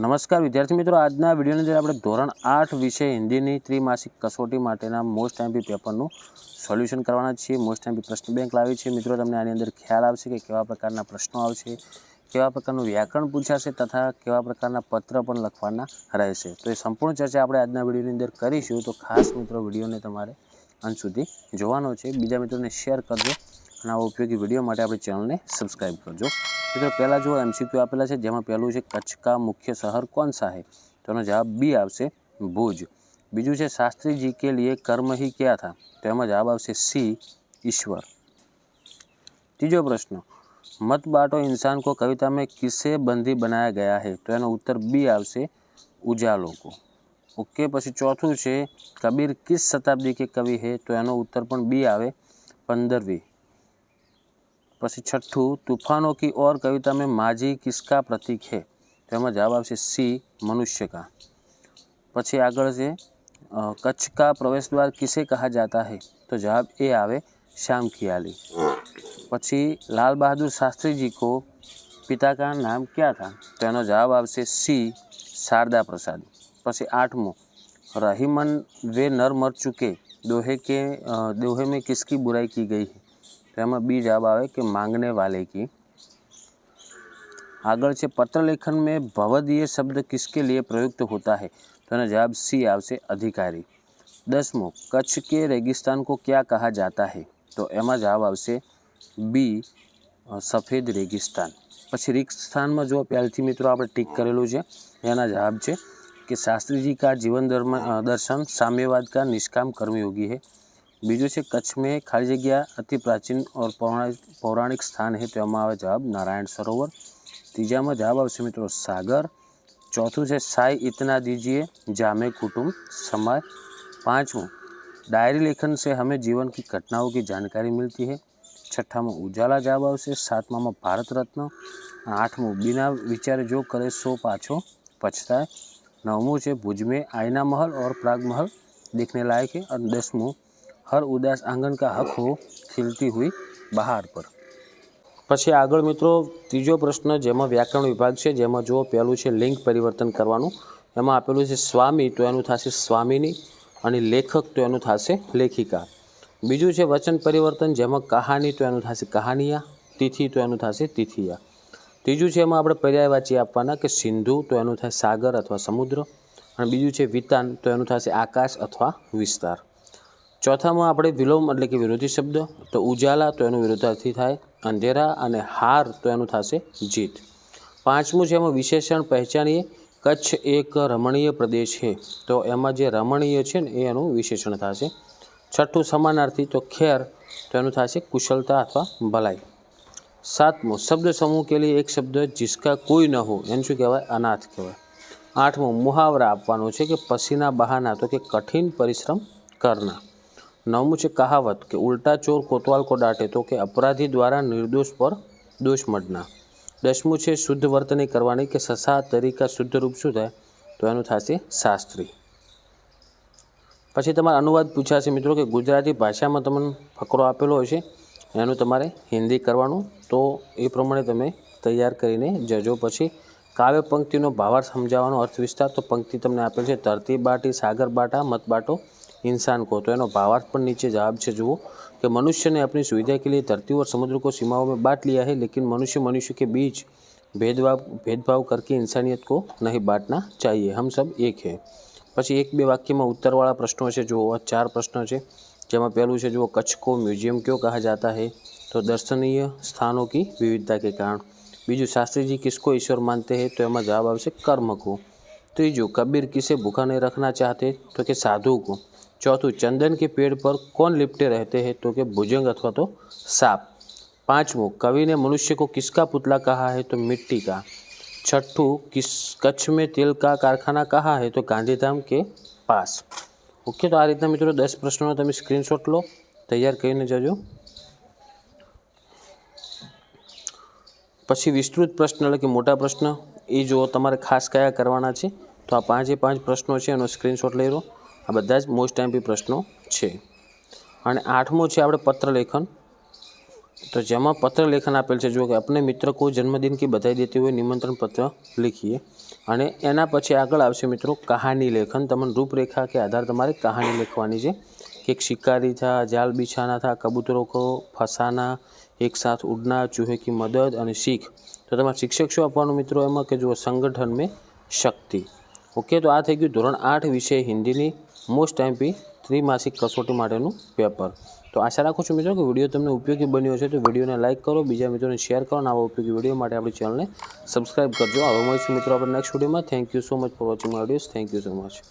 નમસ્કાર વિદ્યાર્થી મિત્રો, આજના વિડીયોની અંદર આપણે ધોરણ 8 વિષય હિન્દીની ત્રિમાસિક કસોટી માટેના મોસ્ટ એમપી પેપરનું સોલ્યુશન કરવાના છીએ। મોસ્ટ એમપી પ્રશ્ન બેંક લાવી છે। મિત્રો, તમને આની અંદર ખ્યાલ આવશે કે કેવા પ્રકારના પ્રશ્નો આવશે, કેવા પ્રકારનું વ્યાકરણ પૂછાશે તથા કેવા પ્રકારના પત્ર પણ લખવાના રહેશે। તો એ સંપૂર્ણ ચર્ચા આપણે આજના વિડીયોની અંદર કરીશું। તો ખાસ મિત્રો વિડીયોને તમારે અંત સુધી જોવાનો છે। બીજા મિત્રોને શેર કરજો અને આવા ઉપયોગી વિડીયો માટે આપણી ચેનલને સબસ્ક્રાઈબ કરજો। મિત્રો, પહેલાં જો એમસીક્યુ આપેલા છે, જેમાં પહેલું છે કચ્છ કા મુખ્ય શहर कौन सा है, तो एनो जवाब बी आवशे भुज। बीजू है शास्त्री जी के लिए कर्म ही क्या था, तो एमां जवाब आवशे सी ईश्वर। तीजो प्रश्न, मत बांटो इंसान को कविता में किसे बंदी बनाया गया है, तो एनो उत्तर बी आवशे उजालों को। ओके, पछी चौथुं छे कबीर किस शताब्दी के कवि है, तो एनो उत्तर पण बी आवे 15वीं। पछी छठ्ठू, तूफानों की और कविता में माझी किसका प्रतीक है, तो एमां जवाब आवशे सी मनुष्य का। पछी आगळ छे कच्छ का प्रवेश द्वार किसे कहा जाता है, तो जवाब ए आवे श्याम खियाली। पछी लाल बहादुर शास्त्री जी को पिता का नाम क्या था, तो एनो जवाब आवशे सी शारदा प्रसाद। पछी आठमो, रहीमन वे नर मर चुके दोहे में किसकी बुराई की गई है, तो एमां बी जवाब आवे कि मांगने वाले की। आगळ छे पत्र लेखन में भवदीय शब्द किसके लिए प्रयुक्त होता है, तो एनो जवाब सी आवशे अधिकारी। 10मो, कच्छ के रेगिस्तान को क्या कहा जाता है, तो एमां जवाब आवशे बी सफेद रेगिस्तान। पछी रेगिस्तान में जो पहलथी मित्रों आपणे टीक करेलुं छे एना जवाब छे कि शास्त्री जी का जीवन दर्शन साम्यवाद का निष्काम कर्मयोगी है। बीजो छे कच्छ में खाली जग्या अति प्राचीन और पौराणिक स्थान है, तो एमां आवे जवाब नारायण सरोवर। तीजा में जवाब आवशे मित्रों सागर। चौथुं है साई इतना दीजिए जामे कुटुंब समाज। 5वां, डायरी लेखन से हमें जीवन की घटनाओं की जानकारी मिलती है। 6ठा में उजाला जवाब आवशे। 7मां में भारत रत्न। 8मुं बिना विचारे जो करे सो पाछो पछताए। 9मुं है भुज में आईना महल और प्राग महल देखने लायक है। और 10मुं हर उदास आंगन का हक हो खिलती हुई बहार पर। पछी आगळ मित्रों तीजो प्रश्न जेमां व्याकरण विभाग है, जेमां जो पहलू है लिंग परिवर्तन करवानुं। एमां आपेलुं छे स्वामी, तो एनुं थशे स्वामिनी, अने लेखक तो एनुं थशे लेखिका। बीजुं छे वचन परिवर्तन, जेमां कहानी तो एनुं थशे कहानिया, तिथि तो एनुं थशे तिथिया। तीजुं छे एमां आपणे पर्यायवाची आपवाना कि सिंधु तो एनुं थशे सागर अथवा समुद्र, अने बीजुं छे वितान तो एनुं थशे आकाश अथवा विस्तार। चौथामां आपणे विलोम एटले कि विरोधी शब्द, तो उजाला तो एनो विरोधार्थी थाय, अंधेरा अने हार तो एनुं थशे जीत। 5मुं छे एमां विशेषण पहचानीए। कच्छ एक रमणीय प्रदेश है, तो एमां जे रमणीय छे ने एनुं विशेषण थशे। 6ठुं समानार्थी, तो खेर तो एनुं थशे कुशलता अथवा भलाई। 7मुं शब्द समूह के लिए एक शब्द जिसका कोई न हो एने शुं कहेवाय, अनाथ कहेवाय। 8मुं मुहावरा आपवानो छे कि पसीना बहाना, तो कि कठिन परिश्रम करना। 9मुं छे कहावत कि उल्टा चोर कोतवाल को डांटे, तो कि अपराधी द्वारा निर्दोष पर दोष मळना। 10मुं छे शुद्ध वर्तनी करवानी कि ससा तरीका शुद्ध रूप शुं थाय, तो एनुं थशे शास्त्री। पछी तमारे अनुवाद पूछाशे मित्रों कि गुजराती भाषा में तमने फकरो आपेलो हशे, एनुं तमारे हिंदी करवानुं, तो ए प्रमाणे तमे तैयार करीने जजो। पछी काव्य पंक्तिनो भावार्थ समजाववानो अर्थ विस्तार, तो पंक्ति तमने आपेल छे धरती बाटी सागर बाटा मत बाटो इंसान को, तो एनो भावार्थ पर नीचे जवाब है। जुओ कि मनुष्य ने अपनी सुविधा के लिए धरती और समुद्र को सीमाओं में बांट लिया है, लेकिन मनुष्य के बीच भेदभाव करके इंसानियत को नहीं बांटना चाहिए, हम सब एक है। पछी 1-2 वाक्य में उत्तरवाळा प्रश्नों है। जो 4 प्रश्न है, जेमां पहलू है जो कच्छ को म्यूजियम क्यों कहा जाता है, तो दर्शनीय स्थानों की विविधता के कारण। बीजू शास्त्री जी किसको ईश्वर मानते हैं, तो एमां जवाब आवशे कर्म को। तीजू कबीर किसे भूखा नहीं रखना चाहते, तो कि साधु को। चौथुं चंदन के पेड़ पर कौन लिपटे रहते हैं, तो कि भुजंग अथवा तो सांप। 5मुं कवि ने मनुष्य को किसका पुतला कहा है, तो मिट्टी का। 6ठुं कच्छ में तेल का कारखाना कहाँ है, तो गांधीधाम के पास। ओके, तो आ रीतना मित्रों 10 प्रश्नों तमे स्क्रीनशॉट लो, तैयार करीने जजो। पछी विस्तृत प्रश्न एटले कि मोटा प्रश्न ए जो तमारे खास कया करवाना छे, तो आ 5 प्रश्नों छे एनो स्क्रीनशॉट लई लो। आ बधा ज मोस्ट एमपी प्रश्नों छे। अने 8मो छे आपणे पत्र लेखन। तो जेमा पत्र लेखन आपेल है, जो कि अपने मित्र को जन्मदिन की बधाई देते हुए निमंत्रण पत्र लिखिए। અને એના પછી આગળ આવશે મિત્રો કહાની લેખન। તમને રૂપરેખા કે આધાર તમારે કહાની લખવાની છે कि एक शिकारी था, जाल बिछाना था, कबूतरों को फंसाना, एक साथ उड़ना, चूहे की मदद और सीख। तो तुम्हारे शिक्षक शो आपवानुं मित्रों एमां के जो संगठन में शक्ति। ओके, तो आ थई गयुं धोरण 8 विषय हिंदी मोस्ट एमपी त्रिमासिक कसोटी माटेनुं पेपर। तो आशा राखुं छुं मित्रों कि विडियो तमने उपयोगी बन्यो हशे। तो विडियोने लाइक करो, बीजा मित्रोने शेर करो और आवा उपयोगी विडियो माटे आपणी चेनलने सब्सक्राइब करजो। हवे मळीशुं मित्रों आपणे नेक्स्ट विडियोमां। Thank you so much for watching my videos. Thank you so much.